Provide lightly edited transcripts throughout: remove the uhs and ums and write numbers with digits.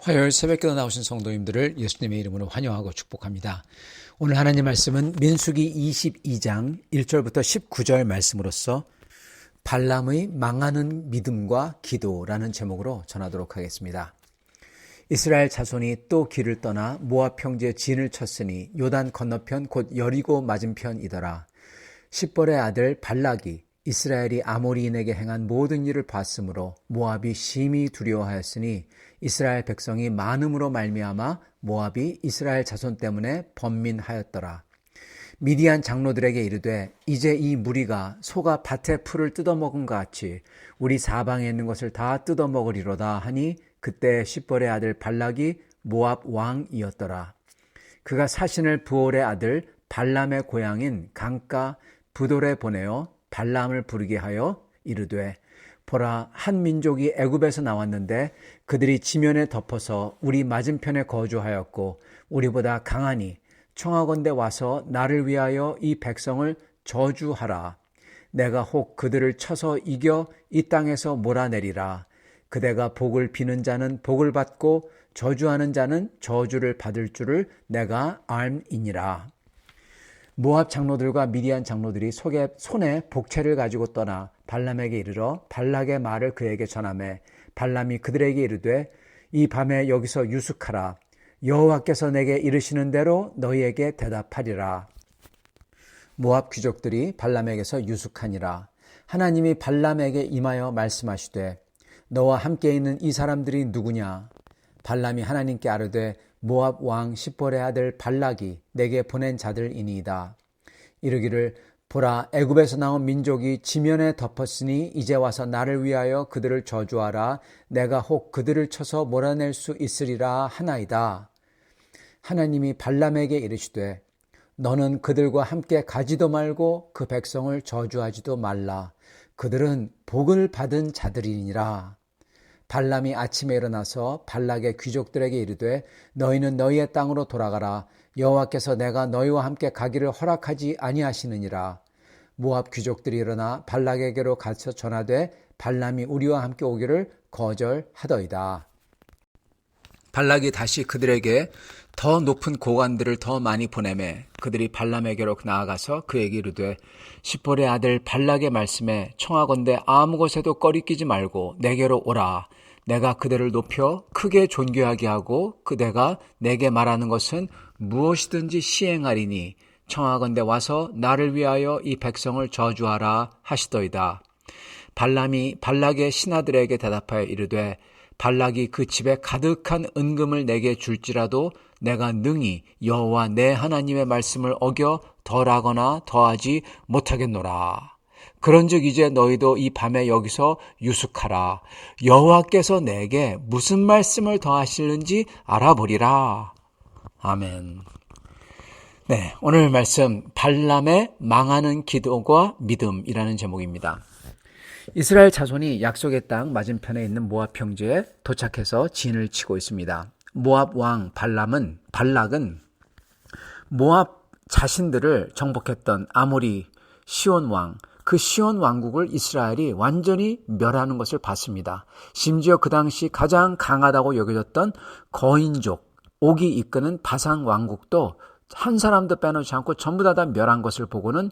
화요일 새벽기도 나오신 성도님들을 예수님의 이름으로 환영하고 축복합니다. 오늘 하나님 말씀은 민수기 22장 1절부터 19절 말씀으로서 발람의 망하는 믿음과 기도라는 제목으로 전하도록 하겠습니다. 이스라엘 자손이 또 길을 떠나 모압 평지에 진을 쳤으니 요단 건너편 곧 여리고 맞은편이더라. 십볼의 아들 발락이 이스라엘이 아모리인에게 행한 모든 일을 봤으므로 모압이 심히 두려워하였으니 이스라엘 백성이 많음으로 말미암아 모압이 이스라엘 자손 때문에 번민하였더라. 미디안 장로들에게 이르되 이제 이 무리가 소가 밭의 풀을 뜯어먹은 것 같이 우리 사방에 있는 것을 다 뜯어먹으리로다 하니 그때 십볼의 아들 발락이 모압 왕이었더라. 그가 사신을 부올의 아들 발람의 고향인 강가 부돌에 보내어 발람을 부르게 하여 이르되 보라, 한 민족이 애굽에서 나왔는데 그들이 지면에 덮어서 우리 맞은편에 거주하였고 우리보다 강하니 청하건대 와서 나를 위하여 이 백성을 저주하라. 내가 혹 그들을 쳐서 이겨 이 땅에서 몰아내리라. 그대가 복을 비는 자는 복을 받고 저주하는 자는 저주를 받을 줄을 내가 알미니라. 모압 장로들과 미디안 장로들이 손에 복채를 가지고 떠나 발람에게 이르러 발락의 말을 그에게 전하매 발람이 그들에게 이르되 이 밤에 여기서 유숙하라. 여호와께서 내게 이르시는 대로 너희에게 대답하리라. 모압 귀족들이 발람에게서 유숙하니라. 하나님이 발람에게 임하여 말씀하시되 너와 함께 있는 이 사람들이 누구냐? 발람이 하나님께 아뢰되 모압 왕 십볼의 아들 발락이 내게 보낸 자들이니이다. 이르기를 보라, 애굽에서 나온 민족이 지면에 덮었으니 이제 와서 나를 위하여 그들을 저주하라. 내가 혹 그들을 쳐서 몰아낼 수 있으리라 하나이다. 하나님이 발람에게 이르시되 너는 그들과 함께 가지도 말고 그 백성을 저주하지도 말라. 그들은 복을 받은 자들이니라. 발람이 아침에 일어나서 발락의 귀족들에게 이르되 너희는 너희의 땅으로 돌아가라. 여호와께서 내가 너희와 함께 가기를 허락하지 아니하시느니라. 모압 귀족들이 일어나 발락에게로 가서 전하되 발람이 우리와 함께 오기를 거절하더이다. 발락이 다시 그들에게 더 높은 고관들을 더 많이 보내매 그들이 발람에게로 나아가서 그에게 이르되 십볼의 아들 발락의 말씀에 청하건대 아무 곳에도 꺼리끼지 말고 내게로 오라. 내가 그들을 높여 크게 존귀하게 하고 그대가 내게 말하는 것은 무엇이든지 시행하리니 청하건대 와서 나를 위하여 이 백성을 저주하라 하시더이다. 발람이 발락의 신하들에게 대답하여 이르되 발락이 그 집에 가득한 은금을 내게 줄지라도 내가 능히 여호와 내 하나님의 말씀을 어겨 덜하거나 더하지 못하겠노라. 그런즉 이제 너희도 이 밤에 여기서 유숙하라. 여호와께서 내게 무슨 말씀을 더하시는지 알아보리라. 아멘. 네, 오늘 말씀 발람의 망하는 기도와 믿음이라는 제목입니다. 이스라엘 자손이 약속의 땅 맞은편에 있는 모압 평지에 도착해서 진을 치고 있습니다. 모압 왕 발락은 모압 자신들을 정복했던 아모리 시온 왕, 그 시온 왕국을 이스라엘이 완전히 멸하는 것을 봤습니다. 심지어 그 당시 가장 강하다고 여겨졌던 거인족, 옥이 이끄는 바산 왕국도 한 사람도 빼놓지 않고 전부 다 멸한 것을 보고는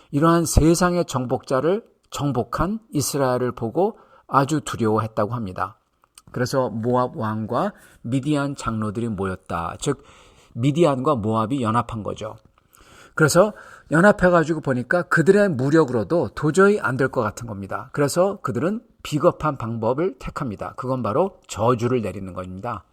이러한 세상의 정복자를 정복한 이스라엘을 보고 아주 두려워했다고 합니다. 그래서 모압 왕과 미디안 장로들이 모였다. 즉 미디안과 모압이 연합한 거죠. 그래서 연합해가지고 보니까 그들의 무력으로도 도저히 안 될 것 같은 겁니다. 그래서 그들은 비겁한 방법을 택합니다. 그건 바로 저주를 내리는 겁니다.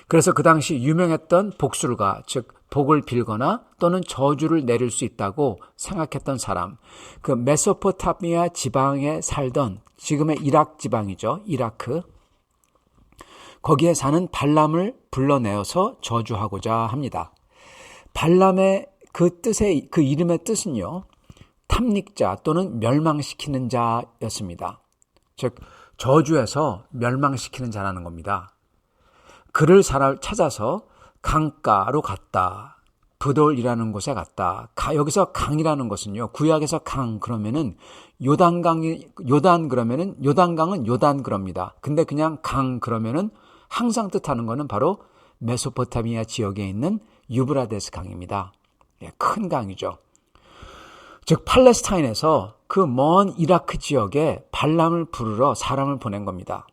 그래서 그 당시 유명했던 복술가, 즉 복을 빌거나 또는 저주를 내릴 수 있다고 생각했던 사람, 그 메소포타미아 지방에 살던 지금의 이락 지방이죠. 이라크. 거기에 사는 발람을 불러내어서 저주하고자 합니다. 발람의 그 이름의 뜻은요, 탐닉자 또는 멸망시키는 자였습니다. 즉 저주에서 멸망시키는 자라는 겁니다. 그를 찾아서 강가로 갔다. 브돌이라는 곳에 갔다. 여기서 강이라는 것은요, 구약에서 강 그러면은 요단강은 요단 그럽니다. 근데 그냥 강 그러면은 항상 뜻하는 거는 바로 메소포타미아 지역에 있는 유브라데스 강입니다. 큰 강이죠. 즉 팔레스타인에서 그 먼 이라크 지역에 발람을 부르러 사람을 보낸 겁니다.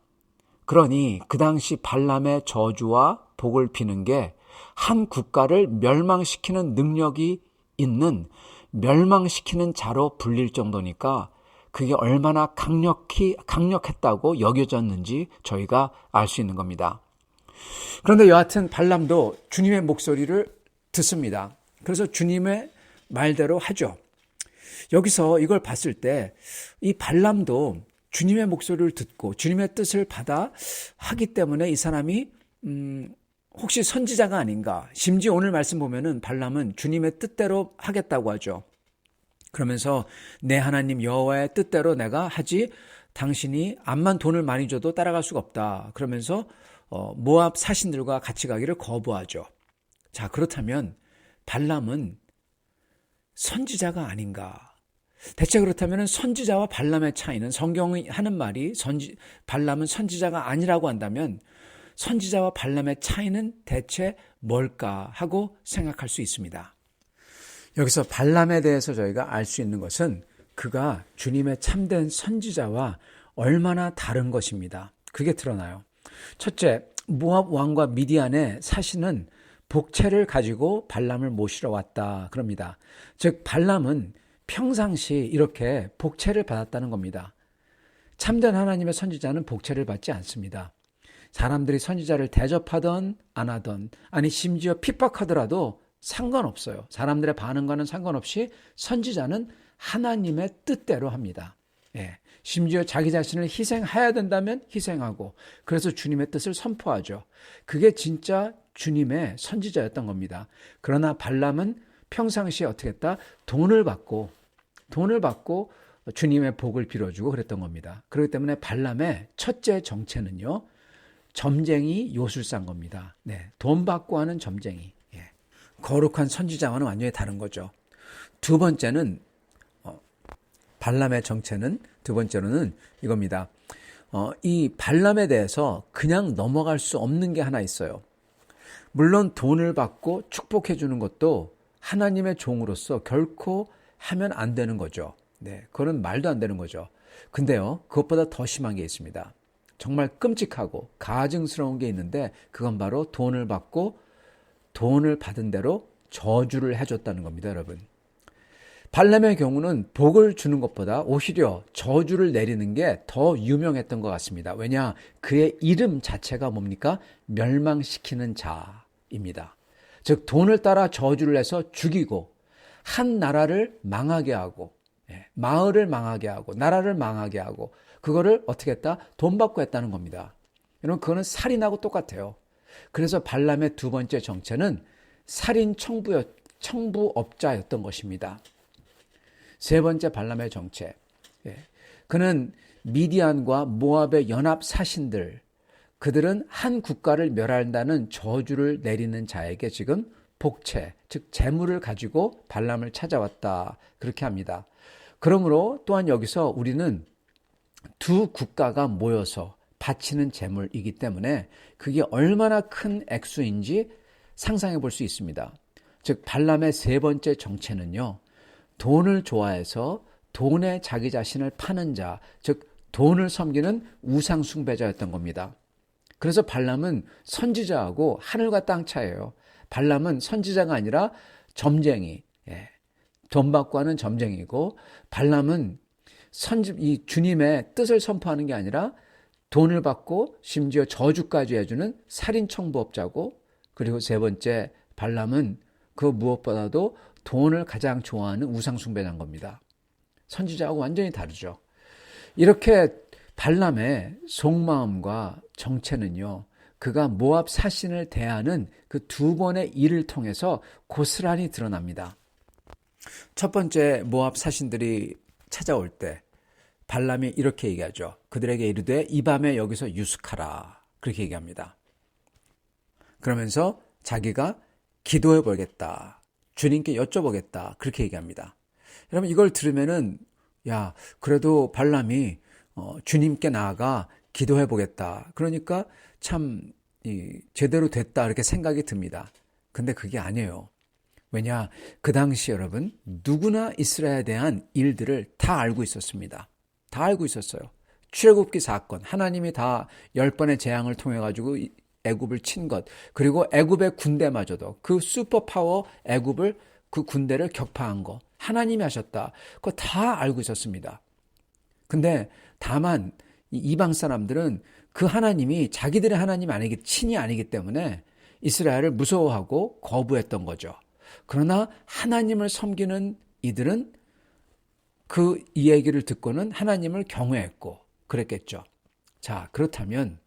그러니 그 당시 발람의 저주와 복을 비는 게 한 국가를 멸망시키는 능력이 있는 멸망시키는 자로 불릴 정도니까 그게 얼마나 강력했다고 여겨졌는지 저희가 알 수 있는 겁니다. 그런데 여하튼 발람도 주님의 목소리를 듣습니다. 그래서 주님의 말대로 하죠. 여기서 이걸 봤을 때 이 발람도 주님의 목소리를 듣고 주님의 뜻을 받아 하기 때문에 이 사람이 혹시 선지자가 아닌가. 심지어 오늘 말씀 보면은 발람은 주님의 뜻대로 하겠다고 하죠. 그러면서 내 하나님 여호와의 뜻대로 내가 하지 당신이 암만 돈을 많이 줘도 따라갈 수가 없다. 그러면서 모압 사신들과 같이 가기를 거부하죠. 자, 그렇다면 발람은 선지자가 아닌가? 대체 그렇다면 선지자와 발람의 차이는, 성경이 하는 말이 발람은 선지자가 아니라고 한다면 선지자와 발람의 차이는 대체 뭘까 하고 생각할 수 있습니다. 여기서 발람에 대해서 저희가 알 수 있는 것은 그가 주님의 참된 선지자와 얼마나 다른 것입니다. 그게 드러나요. 첫째, 모압 왕과 미디안의 사신은 복채를 가지고 발람을 모시러 왔다 그럽니다. 즉 발람은 평상시 이렇게 복채를 받았다는 겁니다. 참된 하나님의 선지자는 복채를 받지 않습니다. 사람들이 선지자를 대접하던 안 하던, 아니 심지어 핍박하더라도 상관없어요. 사람들의 반응과는 상관없이 선지자는 하나님의 뜻대로 합니다. 심지어 자기 자신을 희생해야 된다면 희생하고, 그래서 주님의 뜻을 선포하죠. 그게 진짜 주님의 선지자였던 겁니다. 그러나 발람은 평상시에 어떻게 했다? 돈을 받고 주님의 복을 빌어주고 그랬던 겁니다. 그렇기 때문에 발람의 첫째 정체는요, 점쟁이 요술사인 겁니다. 돈 받고 하는 점쟁이. 거룩한 선지자와는 완전히 다른 거죠. 두 번째는 발람의 정체는, 두 번째로는 이겁니다. 이 발람에 대해서 그냥 넘어갈 수 없는 게 하나 있어요. 물론 돈을 받고 축복해 주는 것도 하나님의 종으로서 결코 하면 안 되는 거죠. 그건 말도 안 되는 거죠. 근데요, 그것보다 더 심한 게 있습니다. 정말 끔찍하고 가증스러운 게 있는데 그건 바로 돈을 받고 돈을 받은 대로 저주를 해줬다는 겁니다, 여러분. 발람의 경우는 복을 주는 것보다 오히려 저주를 내리는 게 더 유명했던 것 같습니다. 왜냐? 그의 이름 자체가 뭡니까? 멸망시키는 자입니다. 즉 돈을 따라 저주를 해서 죽이고 한 나라를 망하게 하고 마을을 망하게 하고 나라를 망하게 하고 그거를 어떻게 했다? 돈 받고 했다는 겁니다. 여러분 그거는 살인하고 똑같아요. 그래서 발람의 두 번째 정체는 살인 청부업자였던 것입니다. 세 번째 발람의 정체. 그는 미디안과 모압의 연합 사신들, 그들은 한 국가를 멸한다는 저주를 내리는 자에게 지금 복채, 즉 재물을 가지고 발람을 찾아왔다. 그렇게 합니다. 그러므로 또한 여기서 우리는 두 국가가 모여서 바치는 재물이기 때문에 그게 얼마나 큰 액수인지 상상해 볼 수 있습니다. 즉 발람의 세 번째 정체는요. 돈을 좋아해서 돈에 자기 자신을 파는 자, 즉 돈을 섬기는 우상 숭배자였던 겁니다. 그래서 발람은 선지자하고 하늘과 땅 차이예요. 발람은 선지자가 아니라 점쟁이, 돈 받고 하는 점쟁이고 발람은 이 주님의 뜻을 선포하는 게 아니라 돈을 받고 심지어 저주까지 해주는 살인 청부업자고 그리고 세 번째 발람은 그 무엇보다도 돈을 가장 좋아하는 우상 숭배자인 겁니다. 선지자하고 완전히 다르죠. 이렇게 발람의 속마음과 정체는요. 그가 모압 사신을 대하는 그 두 번의 일을 통해서 고스란히 드러납니다. 첫 번째 모압 사신들이 찾아올 때 발람이 이렇게 얘기하죠. 그들에게 이르되 이 밤에 여기서 유숙하라. 그렇게 얘기합니다. 그러면서 자기가 기도해 보겠다. 주님께 여쭤보겠다. 그렇게 얘기합니다. 여러분 이걸 들으면은 야 그래도 발람이 주님께 나아가 기도해 보겠다. 그러니까 참 제대로 됐다 이렇게 생각이 듭니다. 근데 그게 아니에요. 왜냐 그 당시 여러분 누구나 이스라엘에 대한 일들을 다 알고 있었습니다. 다 알고 있었어요. 출애굽기 사건 하나님이 다 10번의 재앙을 통해 가지고 애굽을 친 것 그리고 애굽의 군대마저도 그 슈퍼파워 애굽을 그 군대를 격파한 거 하나님이 하셨다. 그거 다 알고 있었습니다. 근데 다만 이방 사람들은 그 하나님이 자기들의 하나님 친이 아니기 때문에 이스라엘을 무서워하고 거부했던 거죠. 그러나 하나님을 섬기는 이들은 이 얘기를 듣고는 하나님을 경외했고 그랬겠죠. 자, 그렇다면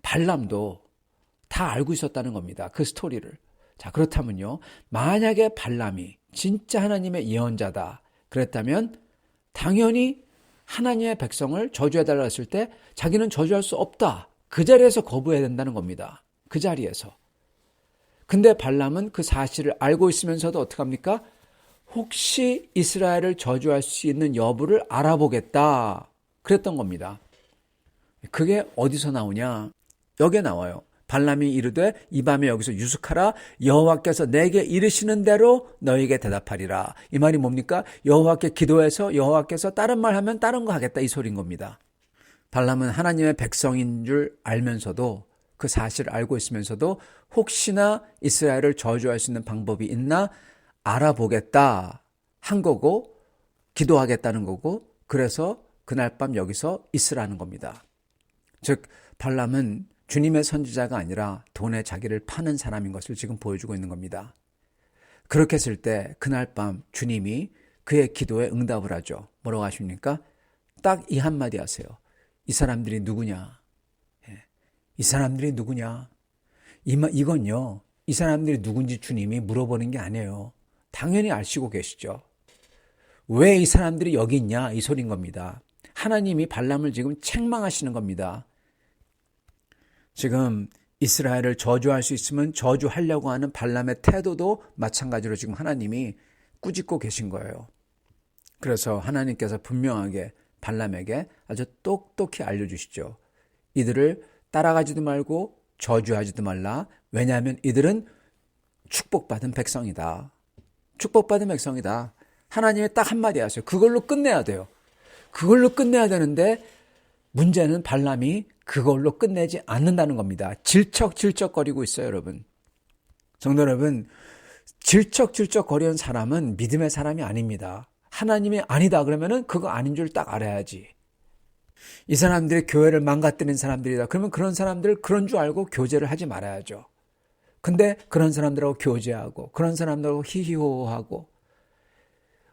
발람도 다 알고 있었다는 겁니다. 그 스토리를. 자, 그렇다면요. 만약에 발람이 진짜 하나님의 예언자다. 그랬다면 당연히 하나님의 백성을 저주해달라 했을 때 자기는 저주할 수 없다. 그 자리에서 거부해야 된다는 겁니다. 그 자리에서. 근데 발람은 그 사실을 알고 있으면서도 어떡합니까? 혹시 이스라엘을 저주할 수 있는 여부를 알아보겠다. 그랬던 겁니다. 그게 어디서 나오냐? 여기에 나와요. 발람이 이르되 이 밤에 여기서 유숙하라. 여호와께서 내게 이르시는 대로 너에게 대답하리라. 이 말이 뭡니까? 여호와께 기도해서 여호와께서 다른 말 하면 다른 거 하겠다 이 소리인 겁니다. 발람은 하나님의 백성인 줄 알면서도 그 사실을 알고 있으면서도 혹시나 이스라엘을 저주할 수 있는 방법이 있나 알아보겠다 한 거고 기도하겠다는 거고 그래서 그날 밤 여기서 있으라는 겁니다. 즉 발람은 주님의 선지자가 아니라 돈에 자기를 파는 사람인 것을 지금 보여주고 있는 겁니다. 그렇게 했을 때 그날 밤 주님이 그의 기도에 응답을 하죠. 뭐라고 하십니까? 딱 이 한마디 하세요. 이 사람들이 누구냐? 이 사람들이 누구냐? 이건요. 이 사람들이 누군지 주님이 물어보는 게 아니에요. 당연히 아시고 계시죠. 왜 이 사람들이 여기 있냐? 이 소린 겁니다. 하나님이 발람을 지금 책망하시는 겁니다. 지금 이스라엘을 저주할 수 있으면 저주하려고 하는 발람의 태도도 마찬가지로 지금 하나님이 꾸짖고 계신 거예요. 그래서 하나님께서 분명하게 발람에게 아주 똑똑히 알려주시죠. 이들을 따라가지도 말고 저주하지도 말라. 왜냐하면 이들은 축복받은 백성이다. 축복받은 백성이다. 하나님이 딱 한마디 하세요. 그걸로 끝내야 돼요. 그걸로 끝내야 되는데 문제는 발람이 그걸로 끝내지 않는다는 겁니다. 질척질척거리고 있어요, 여러분. 성도 여러분, 질척질척 거리는 사람은 믿음의 사람이 아닙니다. 하나님이 아니다 그러면은 그거 아닌 줄 딱 알아야지. 이 사람들이 교회를 망가뜨린 사람들이다. 그러면 그런 사람들 그런 줄 알고 교제를 하지 말아야죠. 근데 그런 사람들하고 교제하고 그런 사람들하고 히히호호하고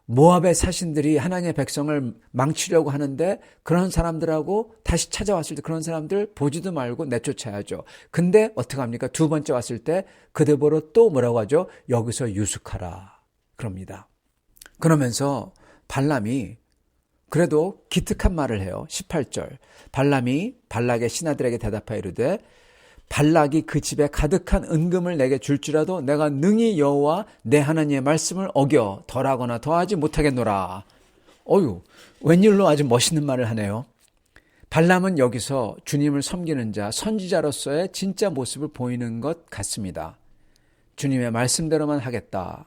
모압의 사신들이 하나님의 백성을 망치려고 하는데 그런 사람들하고 다시 찾아왔을 때 그런 사람들 보지도 말고 내쫓아야죠. 근데 어떻게 합니까? 두 번째 왔을 때 그들 보러 또 뭐라고 하죠? 여기서 유숙하라 그럽니다. 그러면서 발람이 그래도 기특한 말을 해요. 18절 발람이 발락의 신하들에게 대답하여 이르되 발락이 그 집에 가득한 은금을 내게 줄지라도 내가 능히 여호와 내 하나님의 말씀을 어겨 덜하거나 더하지 못하겠노라. 어유, 웬일로 아주 멋있는 말을 하네요. 발람은 여기서 주님을 섬기는 자, 선지자로서의 진짜 모습을 보이는 것 같습니다. 주님의 말씀대로만 하겠다.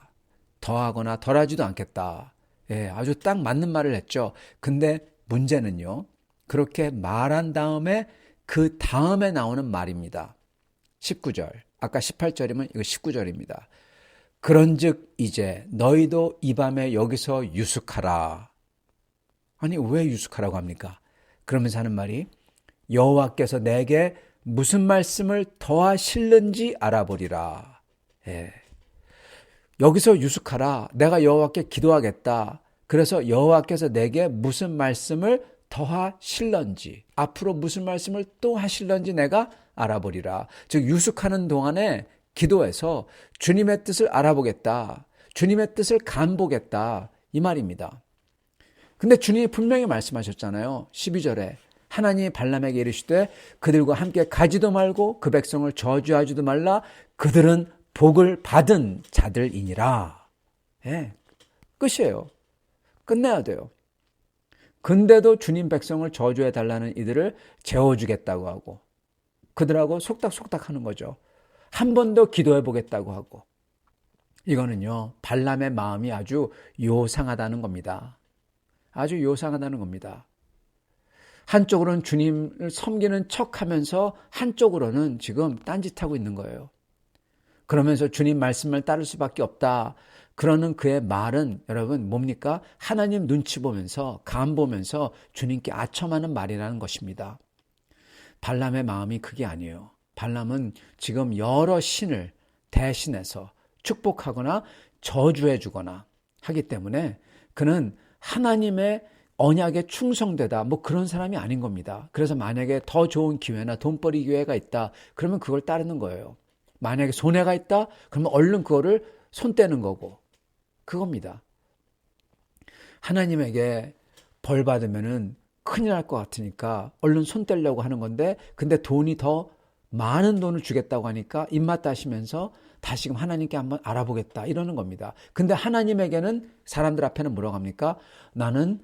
더하거나 덜하지도 않겠다. 예, 아주 딱 맞는 말을 했죠. 근데 문제는요. 그렇게 말한 다음에 그 다음에 나오는 말입니다. 19절. 아까 18절이면 이거 19절입니다. 그런즉 이제 너희도 이 밤에 여기서 유숙하라. 아니 왜 유숙하라고 합니까? 그러면서 하는 말이 여호와께서 내게 무슨 말씀을 더하실는지 알아보리라. 예. 여기서 유숙하라. 내가 여호와께 기도하겠다. 그래서 여호와께서 내게 무슨 말씀을 더하실런지 앞으로 무슨 말씀을 또 하실런지 내가 알아보리라. 즉 유숙하는 동안에 기도해서 주님의 뜻을 알아보겠다. 주님의 뜻을 간보겠다. 이 말입니다. 근데 주님이 분명히 말씀하셨잖아요. 12절에 하나님이 발람에게 이르시되 그들과 함께 가지도 말고 그 백성을 저주하지도 말라. 그들은 복을 받은 자들이니라. 예, 끝이에요. 끝내야 돼요. 근데도 주님 백성을 저주해달라는 이들을 재워주겠다고 하고 그들하고 속닥속닥 하는 거죠. 한 번 더 기도해보겠다고 하고 이거는요 발람의 마음이 아주 요상하다는 겁니다. 아주 요상하다는 겁니다. 한쪽으로는 주님을 섬기는 척하면서 한쪽으로는 지금 딴짓하고 있는 거예요. 그러면서 주님 말씀을 따를 수밖에 없다. 그러는 그의 말은 여러분 뭡니까? 하나님 눈치 보면서 간 보면서 주님께 아첨하는 말이라는 것입니다. 발람의 마음이 그게 아니에요. 발람은 지금 여러 신을 대신해서 축복하거나 저주해 주거나 하기 때문에 그는 하나님의 언약에 충성되다 뭐 그런 사람이 아닌 겁니다. 그래서 만약에 더 좋은 기회나 돈벌이 기회가 있다 그러면 그걸 따르는 거예요. 만약에 손해가 있다 그러면 얼른 그거를 손 떼는 거고 그겁니다. 하나님에게 벌 받으면은 큰일 날 것 같으니까 얼른 손 떼려고 하는 건데 근데 돈이 더 많은 돈을 주겠다고 하니까 입맛 다시면서 다시금 하나님께 한번 알아보겠다 이러는 겁니다. 근데 하나님에게는 사람들 앞에는 뭐라고 합니까? 나는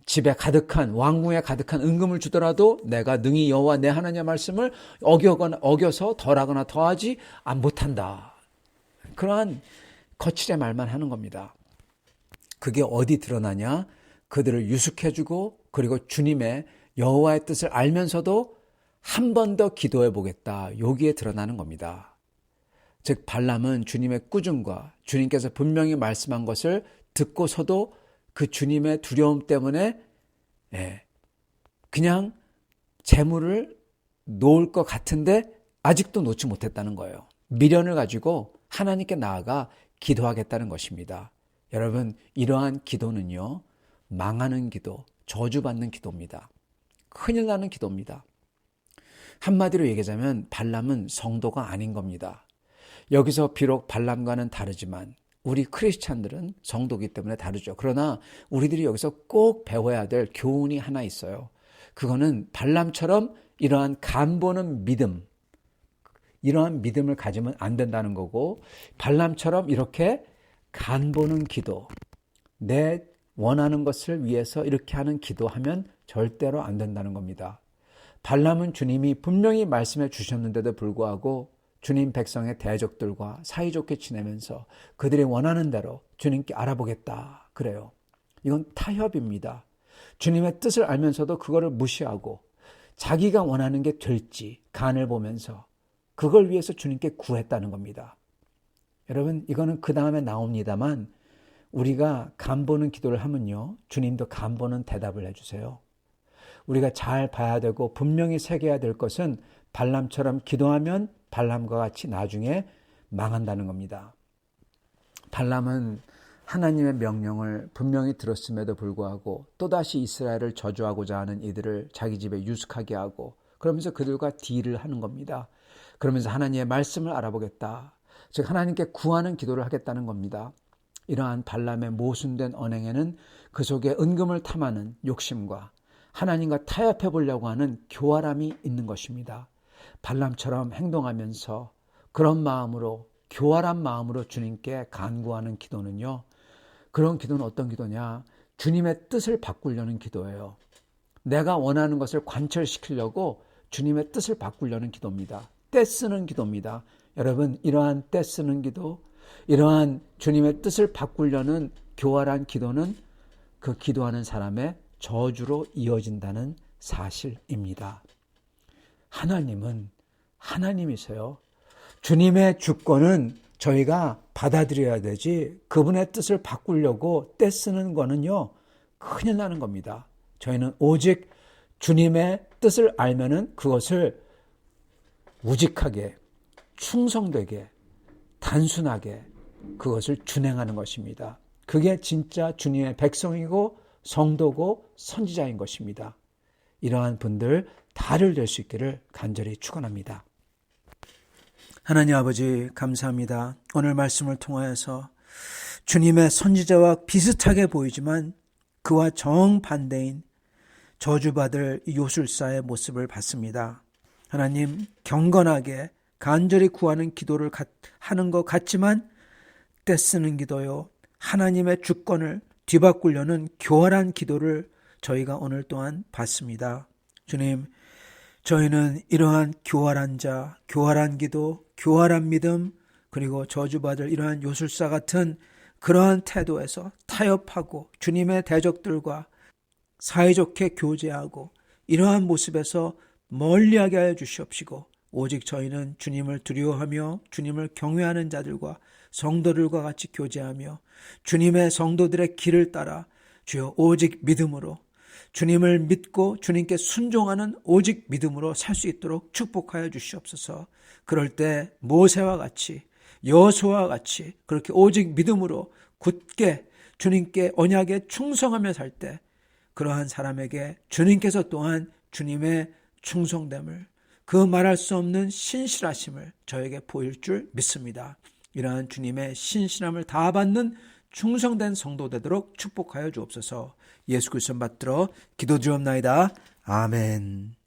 집에 가득한 왕궁에 가득한 은금을 주더라도 내가 능히 여호와 내 하나님의 말씀을 어겨서 덜하거나 더하지 못한다. 그러한 거칠의 말만 하는 겁니다. 그게 어디 드러나냐? 그들을 유숙해주고 그리고 주님의 여호와의 뜻을 알면서도 한 번 더 기도해 보겠다. 여기에 드러나는 겁니다. 즉 발람은 주님의 꾸중과 주님께서 분명히 말씀한 것을 듣고서도 그 주님의 두려움 때문에 그냥 재물을 놓을 것 같은데 아직도 놓지 못했다는 거예요. 미련을 가지고 하나님께 나아가 기도하겠다는 것입니다. 여러분 이러한 기도는요. 망하는 기도, 저주받는 기도입니다. 큰일 나는 기도입니다. 한마디로 얘기하자면 발람은 성도가 아닌 겁니다. 여기서 비록 발람과는 다르지만 우리 크리스찬들은 성도이기 때문에 다르죠. 그러나 우리들이 여기서 꼭 배워야 될 교훈이 하나 있어요. 그거는 발람처럼 이러한 간보는 믿음, 이러한 믿음을 가지면 안 된다는 거고 발람처럼 이렇게 간보는 기도, 내 원하는 것을 위해서 이렇게 하는 기도하면 절대로 안 된다는 겁니다. 발람은 주님이 분명히 말씀해 주셨는데도 불구하고 주님 백성의 대적들과 사이좋게 지내면서 그들이 원하는 대로 주님께 알아보겠다 그래요. 이건 타협입니다. 주님의 뜻을 알면서도 그거를 무시하고 자기가 원하는 게 될지 간을 보면서 그걸 위해서 주님께 구했다는 겁니다. 여러분, 이거는 그 다음에 나옵니다만 우리가 간보는 기도를 하면요, 주님도 간보는 대답을 해주세요. 우리가 잘 봐야 되고 분명히 새겨야 될 것은 발람처럼 기도하면 발람과 같이 나중에 망한다는 겁니다. 발람은 하나님의 명령을 분명히 들었음에도 불구하고 또다시 이스라엘을 저주하고자 하는 이들을 자기 집에 유숙하게 하고 그러면서 그들과 딜을 하는 겁니다. 그러면서 하나님의 말씀을 알아보겠다. 즉 하나님께 구하는 기도를 하겠다는 겁니다. 이러한 발람의 모순된 언행에는 그 속에 은금을 탐하는 욕심과 하나님과 타협해 보려고 하는 교활함이 있는 것입니다. 발람처럼 행동하면서 그런 마음으로, 교활한 마음으로 주님께 간구하는 기도는요, 그런 기도는 어떤 기도냐? 주님의 뜻을 바꾸려는 기도예요. 내가 원하는 것을 관철시키려고 주님의 뜻을 바꾸려는 기도입니다. 떼쓰는 기도입니다. 여러분, 이러한 떼쓰는 기도, 이러한 주님의 뜻을 바꾸려는 교활한 기도는 그 기도하는 사람의 저주로 이어진다는 사실입니다. 하나님은 하나님이세요. 주님의 주권은 저희가 받아들여야 되지, 그분의 뜻을 바꾸려고 떼쓰는 거는요, 큰일 나는 겁니다. 저희는 오직 주님의 뜻을 알면은 그것을 우직하게, 충성되게, 단순하게 그것을 준행하는 것입니다. 그게 진짜 주님의 백성이고 성도고 선지자인 것입니다. 이러한 분들 다를 될 수 있기를 간절히 축원합니다. 하나님 아버지, 감사합니다. 오늘 말씀을 통하여서 주님의 선지자와 비슷하게 보이지만 그와 정반대인 저주받을 요술사의 모습을 봤습니다. 하나님, 경건하게 간절히 구하는 기도를 하는 것 같지만 떼쓰는 기도요, 하나님의 주권을 뒤바꾸려는 교활한 기도를 저희가 오늘 또한 봤습니다. 주님, 저희는 이러한 교활한 자, 교활한 기도, 교활한 믿음, 그리고 저주받을 이러한 요술사 같은 그러한 태도에서 타협하고 주님의 대적들과 사이좋게 교제하고 이러한 모습에서 멀리하게 하여 주시옵시고, 오직 저희는 주님을 두려워하며 주님을 경외하는 자들과 성도들과 같이 교제하며 주님의 성도들의 길을 따라 주여 오직 믿음으로, 주님을 믿고 주님께 순종하는 오직 믿음으로 살 수 있도록 축복하여 주시옵소서. 그럴 때 모세와 같이, 여호수아와 같이 그렇게 오직 믿음으로 굳게 주님께 언약에 충성하며 살 때 그러한 사람에게 주님께서 또한 주님의 충성됨을, 그 말할 수 없는 신실하심을 저에게 보일 줄 믿습니다. 이러한 주님의 신실함을 다 받는 충성된 성도 되도록 축복하여 주옵소서. 예수 그리스도 받들어 기도드리옵나이다. 아멘.